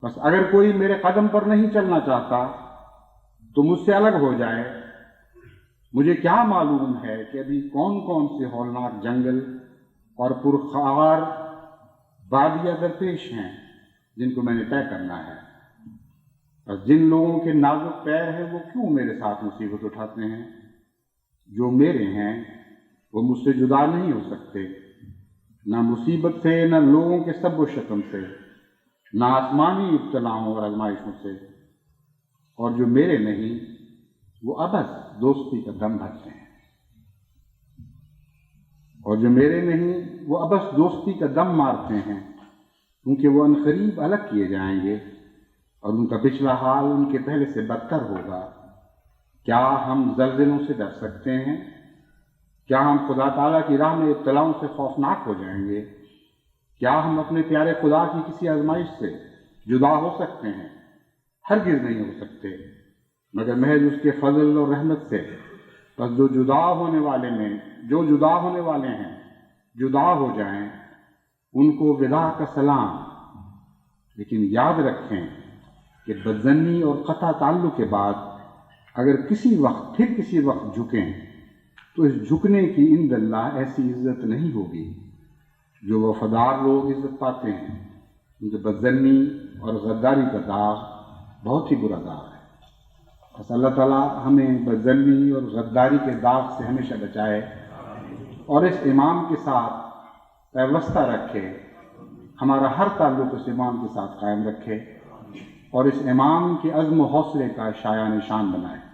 بس اگر کوئی میرے قدم پر نہیں چلنا چاہتا تو مجھ سے الگ ہو جائے۔ مجھے کیا معلوم ہے کہ ابھی کون کون سے ہولناک جنگل اور پرخار وادیاں درپیش ہیں جن کو میں نے طے کرنا ہے۔ بس جن لوگوں کے نازک پیر ہیں وہ کیوں میرے ساتھ مصیبت اٹھاتے ہیں؟ جو میرے ہیں وہ مجھ سے جدا نہیں ہو سکتے، نہ مصیبت سے، نہ لوگوں کے سب و شتم سے، نہ آسمانی ابتلاؤں اور آزمائشوں سے۔ اور جو میرے نہیں وہ ابس دوستی کا دم بھرتے ہیں، اور جو میرے نہیں وہ ابس دوستی کا دم مارتے ہیں، کیونکہ وہ عنقریب الگ کیے جائیں گے اور ان کا پچھلا حال ان کے پہلے سے بدتر ہوگا۔ کیا ہم زلزلوں سے ڈر سکتے ہیں؟ کیا ہم خدا تعالیٰ کی راہ میں ابتلاؤں سے خوفناک ہو جائیں گے؟ کیا ہم اپنے پیارے خدا کی کسی آزمائش سے جدا ہو سکتے ہیں؟ ہرگز نہیں ہو سکتے، مگر محض اس کے فضل اور رحمت سے۔ بس جو جدا ہونے والے ہیں جدا ہو جائیں، ان کو ودا کا سلام۔ لیکن یاد رکھیں کہ بدظنی اور قطع تعلق کے بعد اگر کسی وقت جھکیں تو اس جھکنے کی عند اللہ ایسی عزت نہیں ہوگی۔ جو وفادار لوگ عزت پاتے ہیں ان کے بدظنی اور غداری کا داغ بہت ہی برا داغ ہے۔ بس اللہ تعالیٰ ہمیں بدظنی اور غداری کے داغ سے ہمیشہ بچائے اور اس امام کے ساتھ پیوستہ رکھے، ہمارا ہر تعلق اس امام کے ساتھ قائم رکھے اور اس امام کے عزم و حوصلے کا شایان نشان بنائے۔